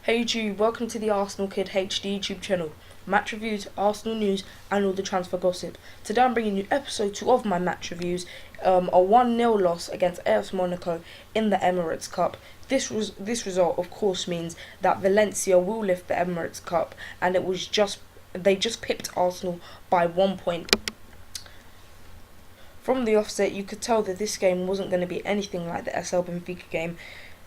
Hey Jude, welcome to the Arsenal Kid HD YouTube channel. Match reviews, Arsenal news, and all the transfer gossip. Today I'm bringing you episode 2 of my match reviews. A 1-0 loss against AS Monaco in the Emirates Cup. This result, of course, means that Valencia will lift the Emirates Cup, and they just pipped Arsenal by 1 point. From the offset, you could tell that this game wasn't going to be anything like the SL Benfica game.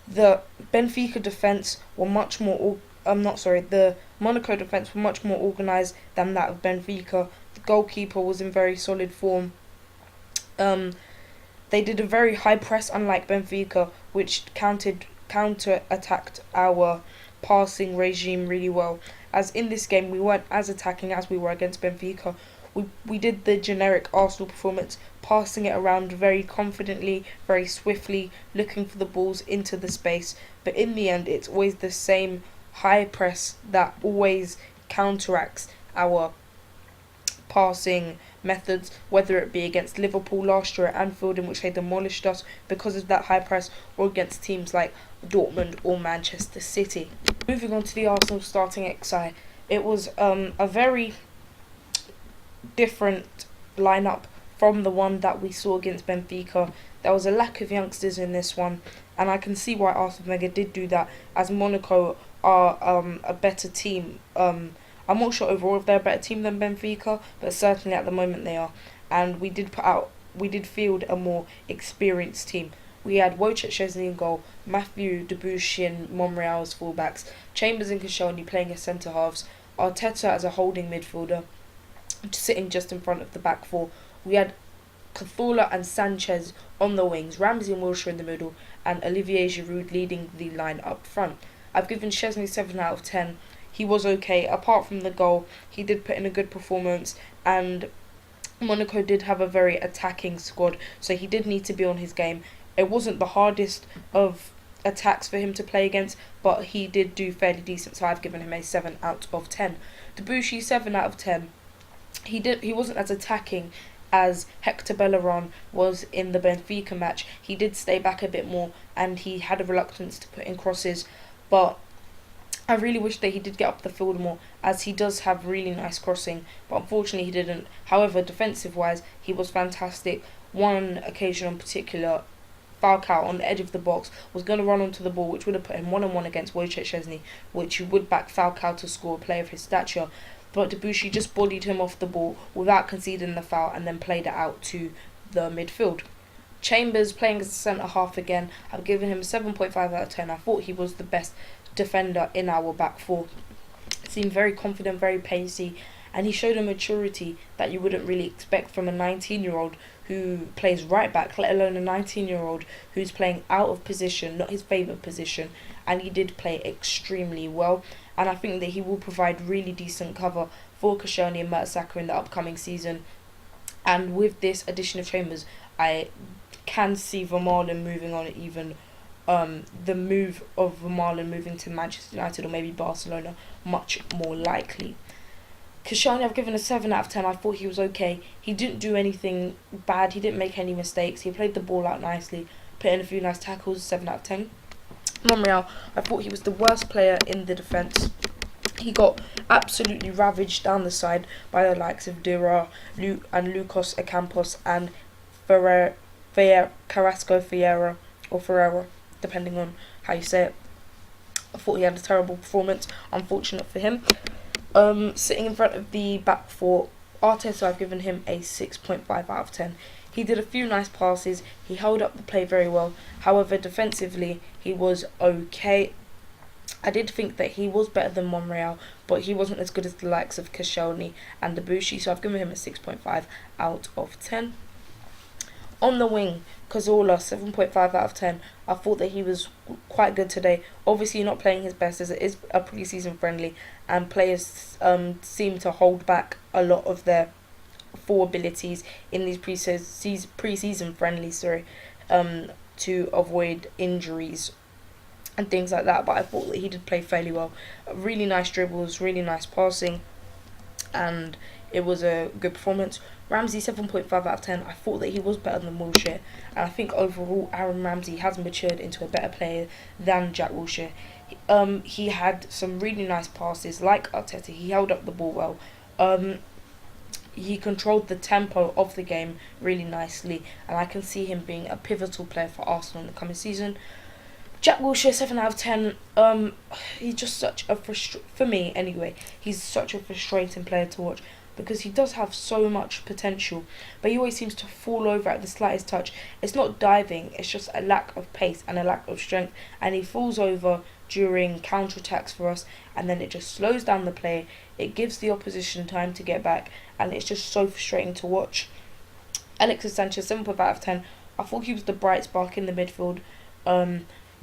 The Benfica defence were much more. The Monaco defence were much more organised than that of Benfica. The goalkeeper was in very solid form. They did a very high press, unlike Benfica, which counter-attacked our passing regime really well. As in this game, we weren't as attacking as we were against Benfica. We did the generic Arsenal performance, passing it around very confidently, very swiftly, looking for the balls into the space. But in the end, it's always the same high press that always counteracts our passing methods, whether it be against Liverpool last year at Anfield, in which they demolished us because of that high press, or against teams like Dortmund or Manchester City. Moving on to the Arsenal starting XI, it was a very different lineup from the one that we saw against Benfica. There was a lack of youngsters in this one, and I can see why Arsene Wenger did do that, as Monaco are a better team. I'm not sure overall if they're a better team than Benfica, but certainly at the moment they are. And we did field a more experienced team. We had Wojciech Szczesny in goal, Matthew Debuchy and Monreal as fullbacks, Chambers and Koscielny playing as centre halves, Arteta as a holding midfielder, sitting just in front of the back four. We had Cazorla and Sanchez on the wings, Ramsey and Wilshere in the middle, and Olivier Giroud leading the line up front. I've given Szczesny 7 out of 10. He was okay. Apart from the goal, he did put in a good performance, and Monaco did have a very attacking squad, so he did need to be on his game. It wasn't the hardest of attacks for him to play against, but he did do fairly decent, so I've given him a 7 out of 10. Debuchy, 7 out of 10. He wasn't as attacking as Hector Bellerin was in the Benfica match. He did stay back a bit more, and he had a reluctance to put in crosses, but I really wish that he did get up the field more, as he does have really nice crossing, but unfortunately he didn't. However, defensive wise, he was fantastic. One occasion in particular, Falcao on the edge of the box was going to run onto the ball, which would have put him 1-on-1 against Wojciech Szczesny, which you would back Falcao to score, a player of his stature. But Debuchy just bodied him off the ball without conceding the foul, and then played it out to the midfield. Chambers playing as a centre half again, I've given him a 7.5 out of 10. I thought he was the best defender in our back four. Seemed very confident, very pacey, and he showed a maturity that you wouldn't really expect from a 19-year-old who plays right back, let alone a 19-year-old who's playing out of position, not his favourite position, and he did play extremely well. And I think that he will provide really decent cover for Koscielny and Mertesacker in the upcoming season. And with this addition of Chambers, I can see Vermaelen moving on, even the move of Vermaelen moving to Manchester United or maybe Barcelona, much more likely. Koscielny, I've given a 7 out of 10. I thought he was okay. He didn't do anything bad. He didn't make any mistakes. He played the ball out nicely, put in a few nice tackles, 7 out of 10. Monreal, I thought he was the worst player in the defence. He got absolutely ravaged down the side by the likes of Dira and Lucas Ocampos and Carrasco Ferreira, depending on how you say it. I thought he had a terrible performance, unfortunate for him. Sitting in front of the back four, Arteta, I've given him a 6.5 out of 10. He did a few nice passes, he held up the play very well. However, defensively, he was okay. I did think that he was better than Monreal, but he wasn't as good as the likes of Koscielny and Debuchy, so I've given him a 6.5 out of 10. On the wing, Cazorla, 7.5 out of 10. I thought that he was quite good today. Obviously not playing his best, as it is a pre-season friendly, and players seem to hold back a lot of their full abilities in these pre-season friendlies, to avoid injuries and things like that. But I thought that he did play fairly well. Really nice dribbles, really nice passing, and it was a good performance. Ramsey 7.5 out of 10. I thought that he was better than Wilshere, and I think overall Aaron Ramsey has matured into a better player than Jack Wilshere. He had some really nice passes, like Arteta. He held up the ball well. He controlled the tempo of the game really nicely, and I can see him being a pivotal player for Arsenal in the coming season. Jack Wilshere, 7 out of 10. He's just such a for me anyway. He's such a frustrating player to watch because he does have so much potential, but he always seems to fall over at the slightest touch. It's not diving; it's just a lack of pace and a lack of strength, and he falls over during counter-attacks for us, and then it just slows down the play. It gives the opposition time to get back, and it's just so frustrating to watch. Alexis Sanchez, 7.5 out of 10. I thought he was the bright spark in the midfield.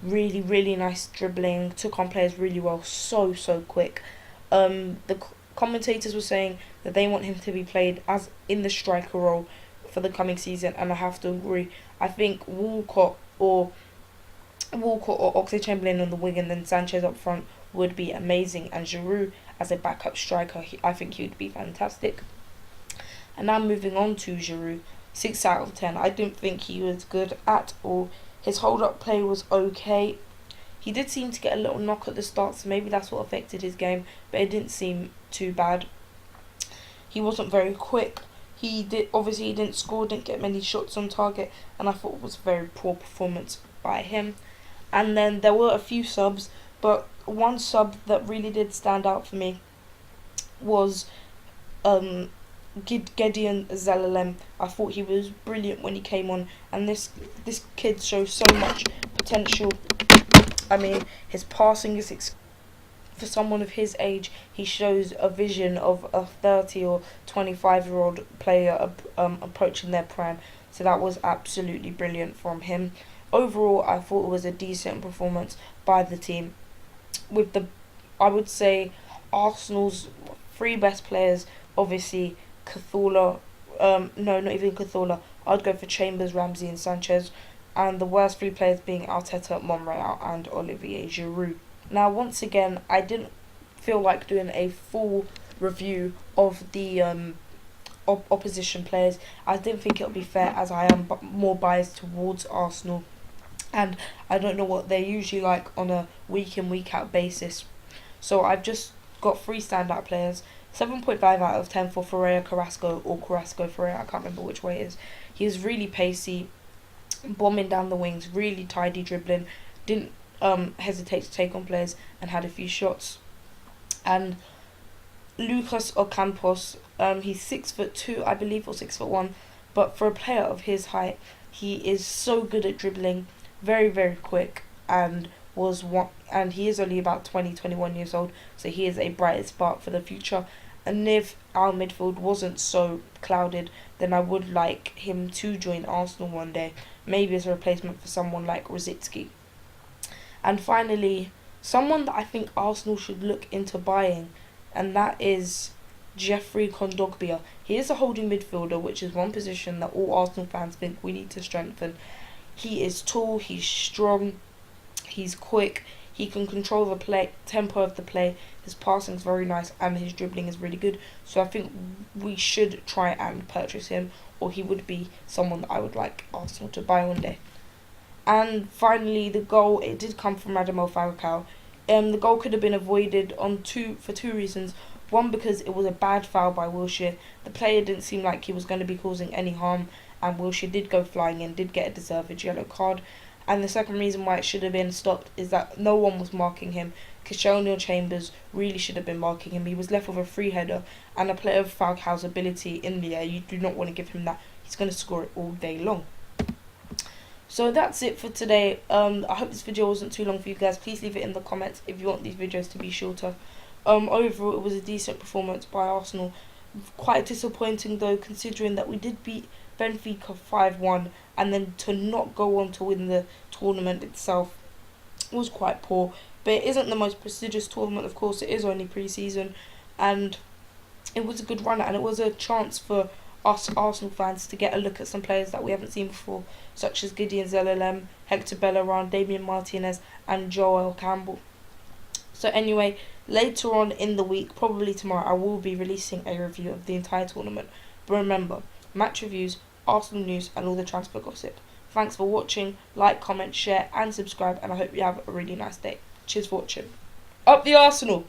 Really, really nice dribbling. Took on players really well. So quick. The commentators were saying that they want him to be played as in the striker role for the coming season, and I have to agree. I think Walcott or Oxlade-Chamberlain on the wing and then Sanchez up front would be amazing, and Giroud as a backup striker, I think he would be fantastic. And now moving on to Giroud, 6 out of 10. I didn't think he was good at all. His hold-up play was okay. He did seem to get a little knock at the start, so maybe that's what affected his game, but it didn't seem too bad. He wasn't very quick. He didn't score, didn't get many shots on target, and I thought it was a very poor performance by him. And then there were a few subs, but one sub that really did stand out for me was Gideon Zelalem. I thought he was brilliant when he came on, and this kid shows so much potential. I mean, his passing is for someone of his age. He shows a vision of a 30 or 25-year-old player approaching their prime. So that was absolutely brilliant from him. Overall, I thought it was a decent performance by the team. I would say Arsenal's three best players, obviously Cazorla. No, not even Cazorla. I'd go for Chambers, Ramsey, and Sanchez. And the worst three players being Arteta, Monreal, and Olivier Giroud. Now, once again, I didn't feel like doing a full review of the opposition players. I didn't think it would be fair, as I am more biased towards Arsenal, and I don't know what they're usually like on a week in, week out basis. So I've just got three standout players. 7.5 out of 10 for Ferreira Carrasco, or Carrasco Ferreira, I can't remember which way it is. He was really pacey, bombing down the wings, really tidy dribbling, didn't hesitate to take on players, and had a few shots. And Lucas Ocampos, he's 6'2", I believe, or 6'1", but for a player of his height, he is so good at dribbling, very, very quick, and he is only about 21 years old, so he is a bright spark for the future. And if our midfield wasn't so clouded, then I would like him to join Arsenal one day, maybe as a replacement for someone like Rosicky. And finally, someone that I think Arsenal should look into buying, and that is Jeffrey Kondogbia. He is a holding midfielder, which is one position that all Arsenal fans think we need to strengthen. He is tall, he's strong, he's quick, he can control the tempo of the play, his passing is very nice, and his dribbling is really good. So I think we should try and purchase him, or he would be someone that I would like Arsenal to buy one day. And finally, the goal, it did come from Radamel Falcao. The goal could have been avoided for two reasons. One, because it was a bad foul by Wilshere. The player didn't seem like he was going to be causing any harm, and Wilshere did go flying in, did get a deserved yellow card. And the second reason why it should have been stopped is that no one was marking him. Koscielny or Chambers really should have been marking him. He was left with a free header, and a player of Falcao's ability in the air, you do not want to give him that. He's going to score it all day long. So that's it for today. I hope this video wasn't too long for you guys. Please leave it in the comments if you want these videos to be shorter. Overall, it was a decent performance by Arsenal. Quite disappointing though, considering that we did beat Benfica 5-1, and then to not go on to win the tournament itself was quite poor. But it isn't the most prestigious tournament, of course. It is only pre-season, and it was a good run, and it was a chance for us Arsenal fans to get a look at some players that we haven't seen before, such as Gideon Zelalem, Hector Bellerin, Damian Martinez, and Joel Campbell. So anyway, later on in the week, probably tomorrow, I will be releasing a review of the entire tournament. But remember, match reviews, Arsenal news and all the transfer gossip. Thanks for watching, like, comment, share and subscribe, and I hope you have a really nice day. Cheers for watching. Up the Arsenal!